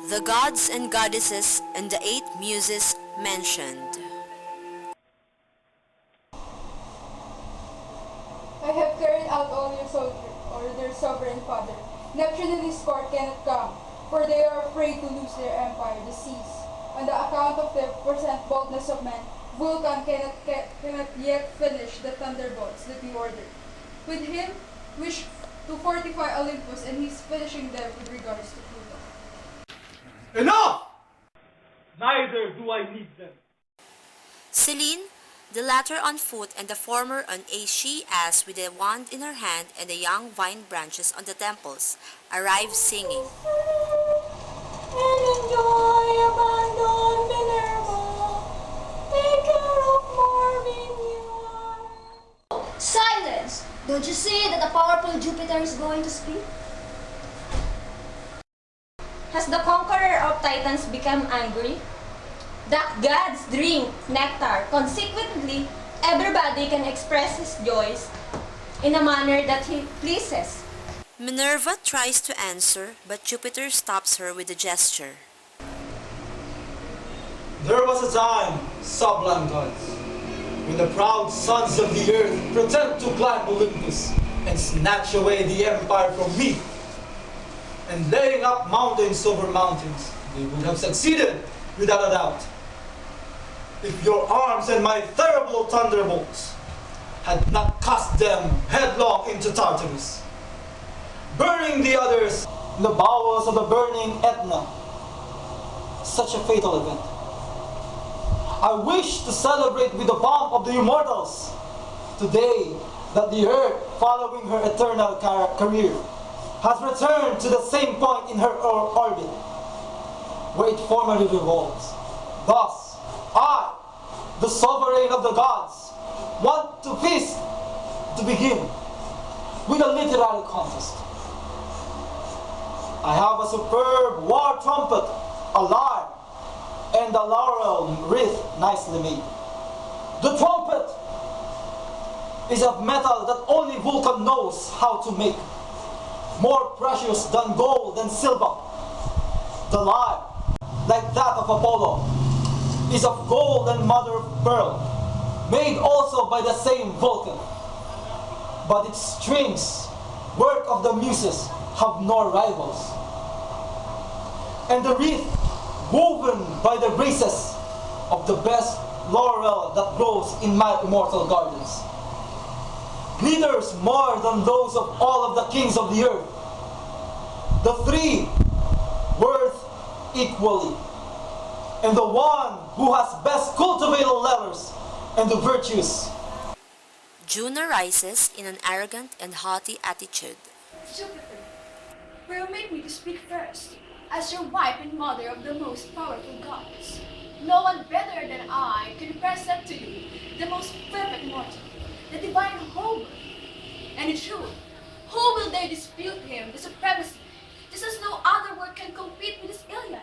The gods and goddesses and the 8 muses mentioned. I have carried out all your orders, sovereign father. Neptune and his court cannot come, for they are afraid to lose their empire, the seas. On the account of the present boldness of men, Vulcan cannot yet finish the thunderbolts that he ordered. With him, wish to fortify Olympus, and he's finishing them with regards to Pluto. Enough! Neither do I need them. Selene, the latter on foot and the former on a she-ass with a wand in her hand and the young vine branches on the temples, arrive singing. And enjoy abandon Minerva, take care of Marvin. Silence! Don't you see that the powerful Jupiter is going to speak? Has the conqueror of Titans become angry? That gods drink nectar. Consequently, everybody can express his joys in a manner that he pleases. Minerva tries to answer, but Jupiter stops her with a gesture. There was a time, sublime gods, when the proud sons of the earth pretend to climb Olympus and snatch away the empire from me. And laying up mountains over mountains, they would have succeeded without a doubt. If your arms and my terrible thunderbolts had not cast them headlong into Tartarus, burning the others in the bowels of the burning Etna. Such a fatal event. I wish to celebrate with the pomp of the immortals today that the earth, following her eternal career, has returned to the same point in her orbit where it formerly revolves. Thus, I, the sovereign of the gods, want to feast to begin with a literary contest. I have a superb war trumpet, a lyre, and a laurel wreath nicely made. The trumpet is of metal that only Vulcan knows how to make, more precious than gold and silver. The lyre, like that of Apollo, is of gold and mother of pearl, made also by the same Vulcan. But its strings, work of the muses, have no rivals. And the wreath, woven by the breezes of the best laurel that grows in my immortal gardens, glitters more than those of all of the kings of the earth. The 3 worth equally, and the one who has best cultivated letters and the virtues. Juno rises in an arrogant and haughty attitude. Jupiter, permit me to speak first, as your wife and mother of the most powerful gods. No one better than I can present to you the most perfect mortal, the divine Homer. And in truth, who will dare dispute him the supremacy, just as no other work can compete with his Iliad,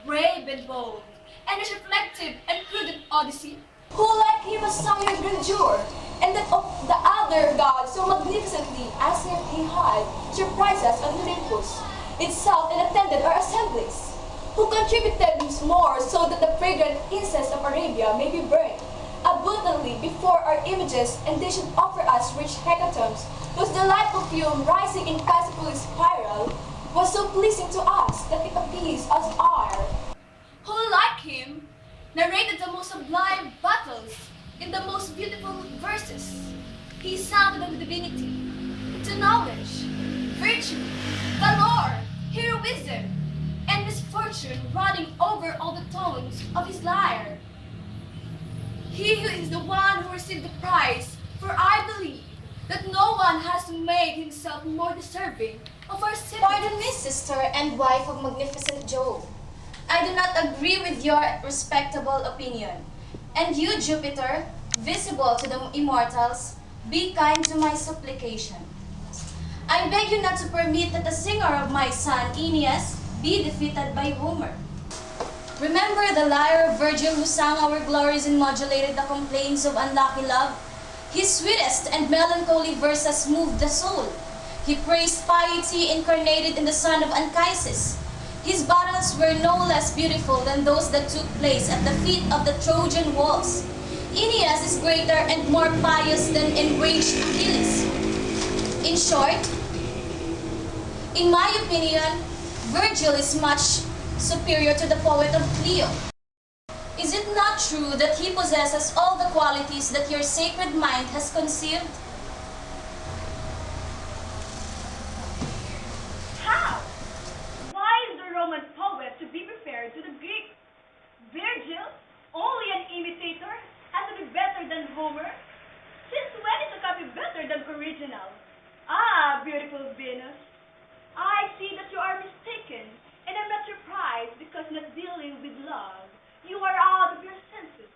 brave and bold, and his reflective and prudent Odyssey? Who like him has sung your grandeur, and that of the other gods so magnificently as if he had surprised us on Olympus itself and attended our assemblies? Who contributed more so that the fragrant incense of Arabia may be burned abundantly before our images, and they should offer us rich hecatombs, whose delightful fume rising in fanciful spiral was so pleasing to us that it appeased us our. Who like him narrated the most sublime battles in the most beautiful verses. He sounded of divinity, to knowledge, virtue, valor, heroism, and misfortune running over all the tones of his lyre. He who is the one who received the prize, for I believe that no one has made himself more deserving of our sympathy. Pardon me, sister and wife of magnificent Jove. I do not agree with your respectable opinion. And you, Jupiter, visible to the immortals, be kind to my supplication. I beg you not to permit that the singer of my son, Aeneas, be defeated by Homer. Remember the lyre of Virgil who sang our glories and modulated the complaints of unlucky love? His sweetest and melancholy verses moved the soul. He praised piety incarnated in the son of Anchises. His battles were no less beautiful than those that took place at the feet of the Trojan walls. Aeneas is greater and more pious than enraged Achilles. In short, in my opinion, Virgil is much superior to the poet of Clio. Is it not true that he possesses all the qualities that your sacred mind has conceived? How? Why is the Roman poet to be preferred to the Greek? Virgil, only an imitator, has to be better than Homer? Since when is a copy better than original? Ah, beautiful Venus, I see that you are mistaken, and I'm not surprised because not dealing with love, you are out of your senses.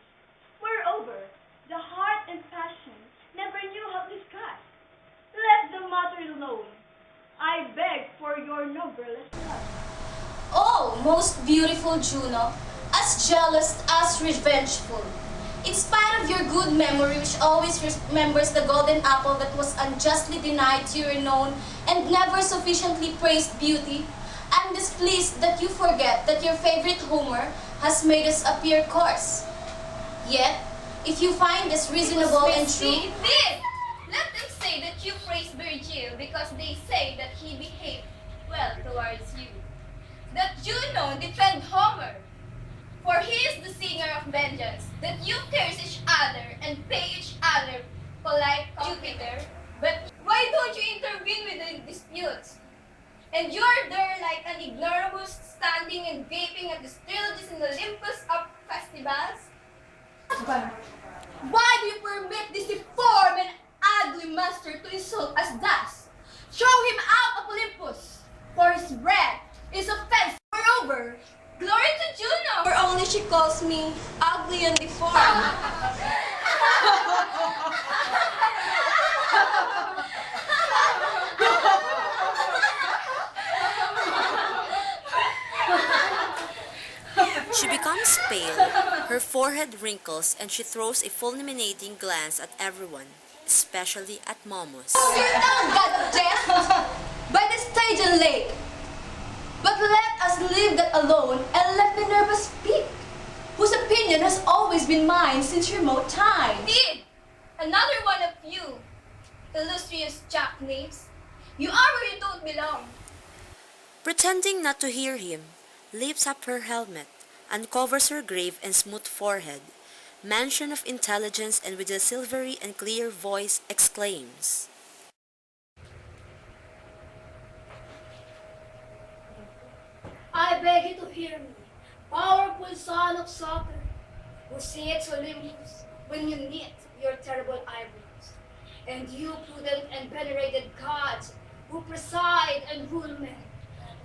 Moreover, the heart and passion never knew how to discuss. Let the matter alone. I beg for your numberless love. Oh, most beautiful Juno, as jealous as revengeful. In spite of your good memory, which always remembers the golden apple that was unjustly denied to your known and never sufficiently praised beauty, I'm displeased that you forget that your favorite Homer has made us appear coarse. Yet, if you find this reasonable and true, Did! Let them say that you praise Virgil because they say that he behaved well towards you. That Juno defend Homer, for he is the singer of vengeance, that you curse each other and pay each other polite Jupiter. But why don't you intervene with the disputes? And you're there like an ignoramus standing and gaping at the trilogies in the Olympus of festivals? Why do you permit this deformed and ugly monster to insult us thus? Throw him out of Olympus, for his breath is offensive. Moreover, glory to Juno! or only she calls me ugly and deformed. She becomes pale, her forehead wrinkles, and she throws a fulminating glance at everyone, especially at Momus. Sit down, god of death! By the stage and lake. But let us leave that alone and let Minerva speak, whose opinion has always been mine since remote times. Indeed, another one of you, illustrious jackknaves. You are where you don't belong. Pretending not to hear him, lifts up her helmet, uncovers her grave and smooth forehead, mansion of intelligence, and with a silvery and clear voice exclaims, I beg you to hear me, powerful son of Saturn, who sits Olympus when you knit your terrible eyebrows, and you prudent and venerated gods who preside and rule men.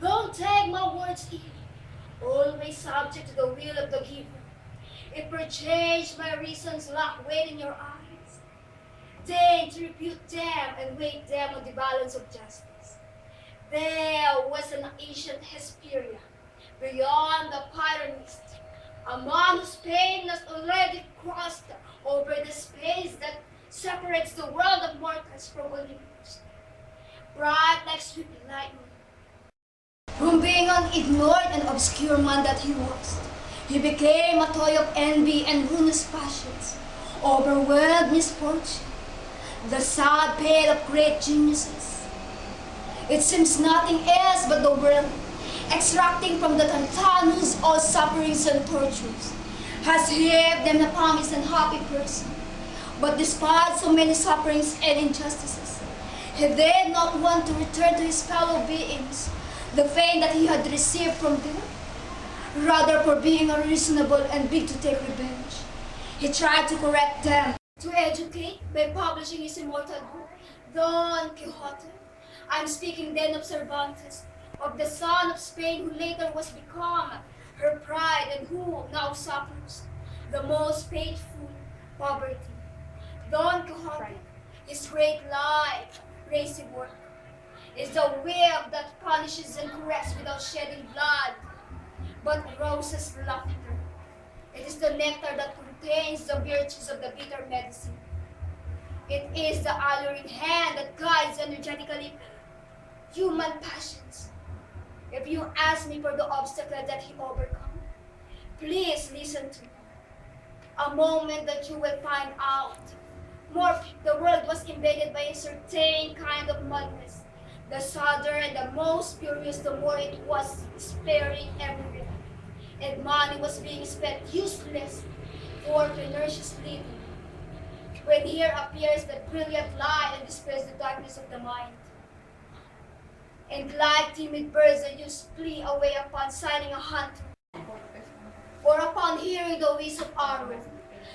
Don't take my words ill, always subject to the will of the giver. If perchance my reasons lack weight in your eyes, deign to refute them and weigh them on the balance of justice. There was an ancient Hesperia, beyond the Pyrenees, a man whose pain has already crossed over the space that separates the world of mortals from Olympus, bright like sweeping lightning. From being an ignored and obscure man that he was, he became a toy of envy and ruinous passions, overwhelmed misfortune, the sad fate of great geniuses. It seems nothing else but the world, extracting from the Tantanus all sufferings and tortures, has heaped them a promised and happy person. But despite so many sufferings and injustices, he did not want to return to his fellow beings the fame that he had received from them. Rather, for being unreasonable and big to take revenge, he tried to correct them. To educate by publishing his immortal book, Don Quixote. I'm speaking then of Cervantes, of the son of Spain who later was become her pride and who now suffers the most painful poverty. Don Quixote, his great life, racy work, is the wave that punishes and corrects without shedding blood, but roses laughter. It is the nectar that contains the virtues of the bitter medicine. It is the alluring hand that guides energetically human passions. If you ask me for the obstacle that he overcome, please listen to me. A moment that you will find out. More, the world was invaded by a certain kind of madness. The sadder and the most furious, the more it was sparing everywhere. And money was being spent useless for pernicious living. When here appears the brilliant light and dispels the darkness of the mind. And like timid birds that used flee away upon sighting a hunter, or upon hearing the wheeze of arrow,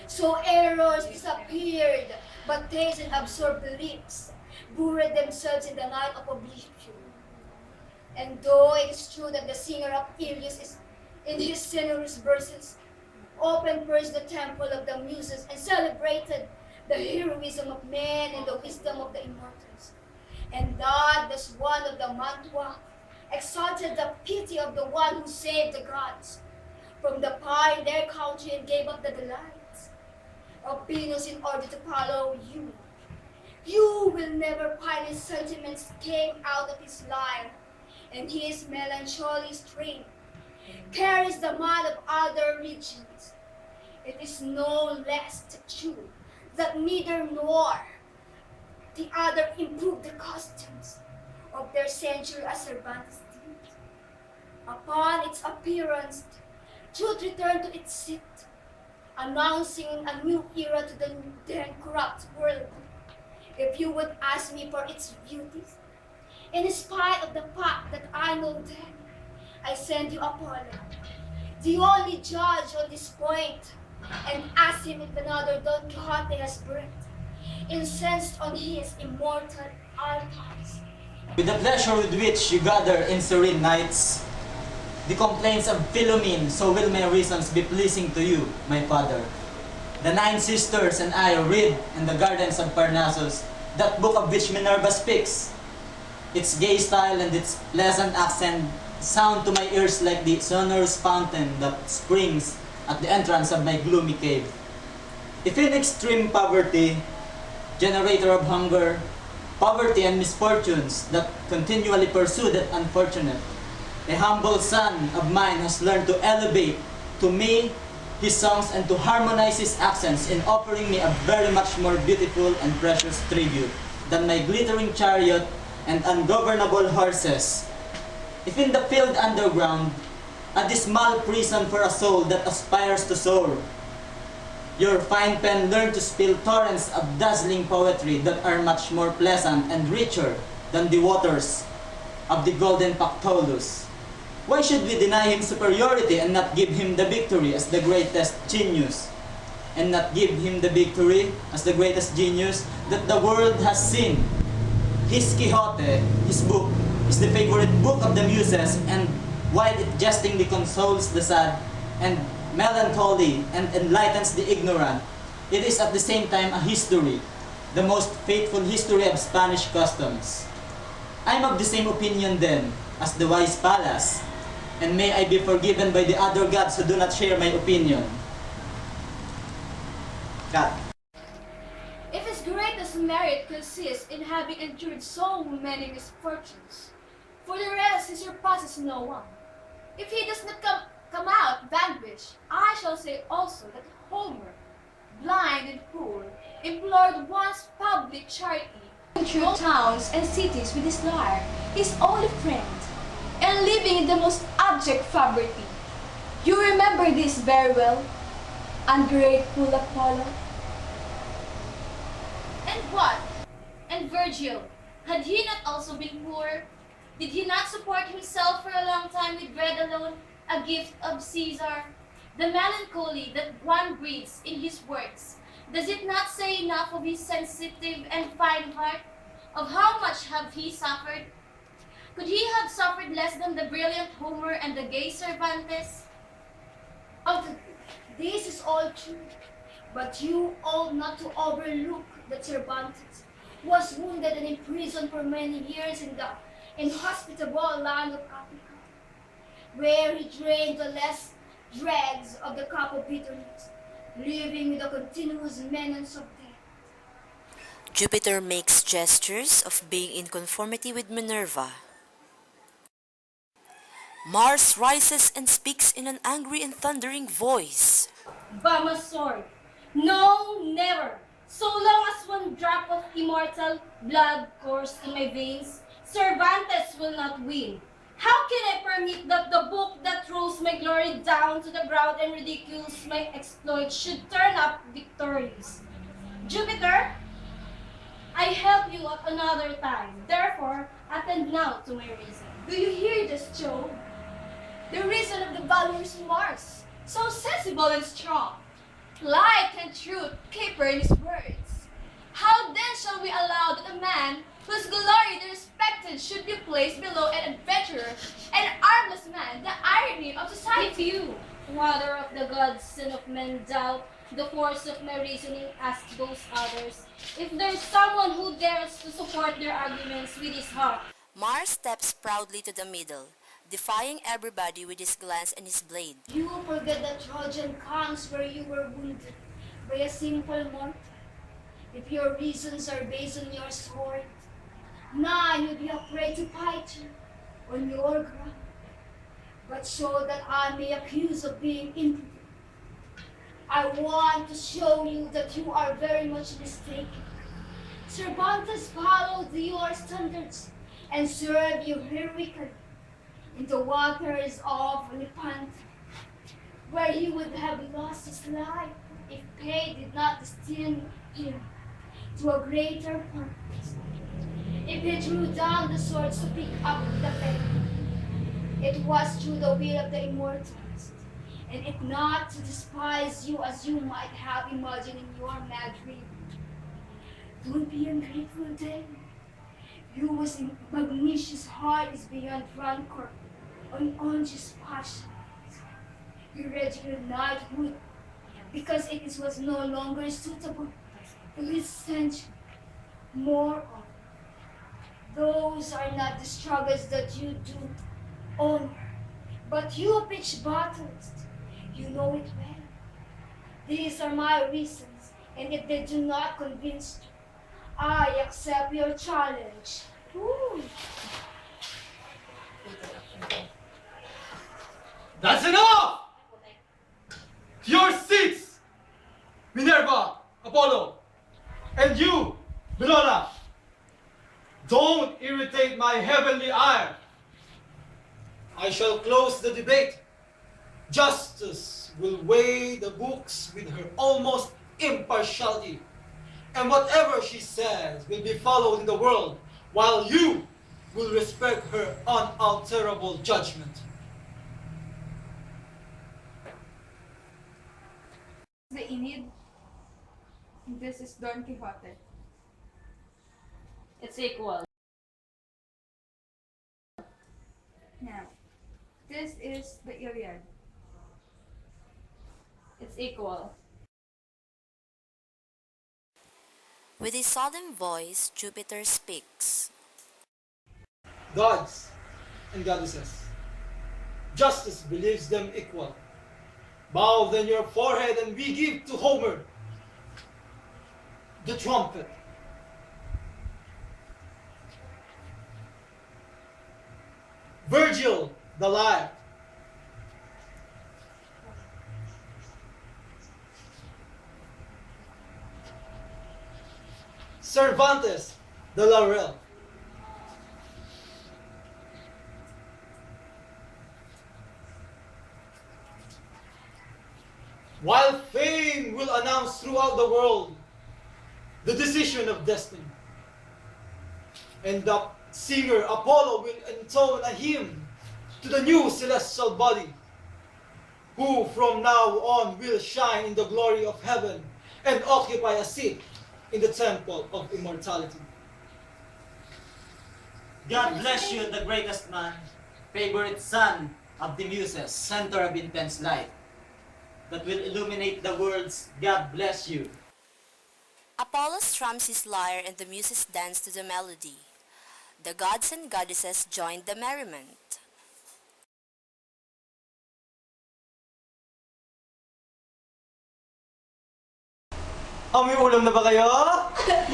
so errors disappeared, but tastes and absorbed beliefs buried themselves in the night of oblivion. And though it is true that the singer of Ilias is, in his sonorous verses, opened first the temple of the Muses and celebrated the heroism of men and the wisdom of the immortals, and that thus one of the Mantua exalted the pity of the one who saved the gods from the fire in their country and gave up the delights of Venus in order to follow you. You will never find his sentiments came out of his life, and his melancholy strain carries the mind of other regions. It is no less true that neither nor the other improved the customs of their century as Cervantes did. Upon its appearance, truth returned to its seat, announcing a new era to the then corrupt world. If you would ask me for its beauties, in spite of the fact that I know them, I send you Apollo, the only judge on this point, and ask him if another Don Quixote has burnt incense on his immortal altars. With the pleasure with which you gather in serene nights, the complaints of Philomene, so will my reasons be pleasing to you, my father. The 9 sisters and I read in the gardens of Parnassus that book of which Minerva speaks. Its gay style and its pleasant accent sound to my ears like the sonorous fountain that springs at the entrance of my gloomy cave. If in extreme poverty, generator of hunger, poverty and misfortunes that continually pursue that unfortunate, a humble son of mine has learned to elevate to me his songs and to harmonize his accents in offering me a very much more beautiful and precious tribute than my glittering chariot and ungovernable horses. If in the field underground, a dismal prison for a soul that aspires to soar, your fine pen learned to spill torrents of dazzling poetry that are much more pleasant and richer than the waters of the golden Pactolus. Why should we deny him superiority and not give him the victory as the greatest genius? And not give him the victory as the greatest genius that the world has seen? His Quixote, his book, is the favorite book of the Muses, and while it jestingly consoles the sad and melancholy and enlightens the ignorant, it is at the same time a history, the most faithful history of Spanish customs. I am of the same opinion then as the wise Pallas, and may I be forgiven by the other gods who do not share my opinion. Cat. If his greatest merit consists in having endured so many misfortunes, for the rest he surpasses no one. If he does not come out vanquished, I shall say also that Homer, blind and poor, implored one's public charity Through towns and cities with his lyre, his only friend, and living in the most abject poverty. You remember this very well, ungrateful Apollo. And what? And Virgil, had he not also been poor? Did he not support himself for a long time with bread alone, a gift of Caesar? The melancholy that one breathes in his works, does it not say enough of his sensitive and fine heart? Of how much have he suffered? Could he have suffered less than the brilliant Homer and the gay Cervantes? This is all true, but you ought not to overlook that Cervantes was wounded and imprisoned for many years in the inhospitable land of Africa, where he drained the last dregs of the cup of bitterness, living with a continuous menace of death. Jupiter makes gestures of being in conformity with Minerva. Mars rises and speaks in an angry and thundering voice. Bama's sword. No, never. So long as one drop of immortal blood courses in my veins, Cervantes will not win. How can I permit that the book that throws my glory down to the ground and ridicules my exploits should turn up victorious? Jupiter, I help you at another time. Therefore, attend now to my reason. Do you hear this, Job? The reason of the valorous Mars, so sensible and strong. Light and truth caper in his words. How then shall we allow that a man whose glory the respected should be placed below an adventurer, an armless man, the irony of If society? you, father of the gods, son of men, doubt the force of my reasoning as those others, if there's someone who dares to support their arguments with his heart, Mars steps proudly to the middle, defying everybody with his glance and his blade. You forget that Trojan comes where you were wounded by a simple mortal. If your reasons are based on your sword, none will be afraid to fight you on your ground. But so that I may accuse of being imprudent, I want to show you that you are very much mistaken. Cervantes followed your standards and served you heroically in the waters of Lepanto, where he would have lost his life if fate did not destine him to a greater purpose. If he drew down the swords to pick up the pen, it was through the will of the immortals, and it not to despise you as you might have imagined in your mad dream. Don't be ungrateful then. You whose magnanimous heart is beyond rancor on unjust passion. You read your knighthood because was no longer suitable to his century. More of those are not the struggles that you do honor, but you pitch battles. You know it well. These are my reasons, and if they do not convince you, I accept your challenge. Woo. That's enough! To your seats, Minerva, Apollo, and you, Bellona. Don't irritate my heavenly ire. I shall close the debate. Justice will weigh the books with her almost impartiality, and whatever she says will be followed in the world, while you will respect her unalterable judgment. The Aeneid. This is Don Quixote. it's equal. Now, this is the Iliad. It's equal. With a solemn voice, Jupiter speaks. Gods and goddesses, justice believes them equal. Bow then your forehead and we give to Homer the trumpet. Virgil the lyre. Cervantes the laurel. While fame will announce throughout the world the decision of destiny, and the singer Apollo will intone a hymn to the new celestial body, who from now on will shine in the glory of heaven and occupy a seat in the temple of immortality. God bless you, the greatest man, favorite son of the Muses, center of intense light, that will illuminate the words. God bless you. Apollo strums his lyre and the muses dance to the melody. The gods and goddesses join the merriment. May ulam na ba kayo?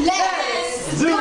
Let's do